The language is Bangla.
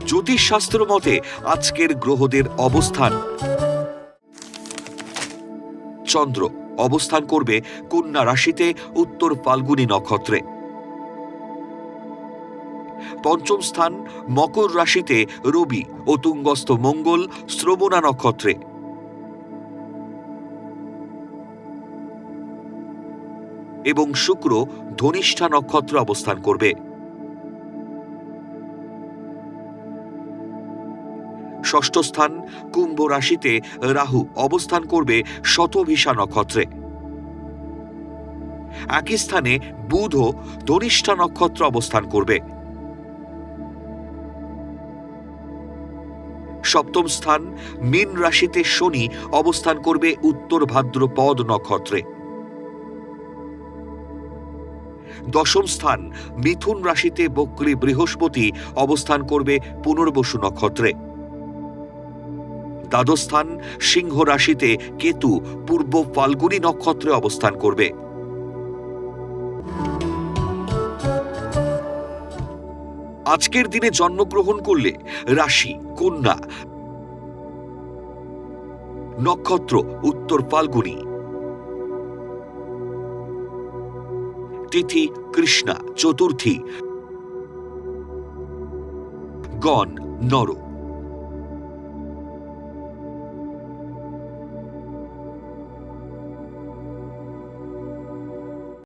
জ্যোতিষশাস্ত্র মতে আজকের গ্রহদের অবস্থান: চন্দ্র অবস্থান করবে কন্যা রাশিতে উত্তর ফাল্গুনী নক্ষত্রে। পঞ্চম স্থান মকর রাশিতে রবি ও তুঙ্গস্থ মঙ্গল শ্রবণা নক্ষত্রে। এবং শুক্র ধনিষ্ঠা নক্ষত্রে অবস্থান করবে। ষষ্ঠ স্থান কুম্ভ রাশিতে রাহু অবস্থান করবে শতভিষা নক্ষত্রে। একই স্থানে বুধও ধনিষ্ঠা নক্ষত্র অবস্থান করবে। সপ্তম স্থান মীন রাশিতে শনি অবস্থান করবে উত্তর ভাদ্রপদ নক্ষত্রে। দশম স্থান মিথুন রাশিতে বক্রী বৃহস্পতি অবস্থান করবে পুনর্বসু নক্ষত্রে। দ্বাদশ স্থান সিংহ রাশিতে কেতু পূর্ব ফাল্গুনী নক্ষত্রে অবস্থান করবে। আজকের দিনে জন্মগ্রহণ করলে রাশি কন্যা, নক্ষত্র উত্তর ফাল্গুনী, তিথি কৃষ্ণা চতুর্থী, গণ নর।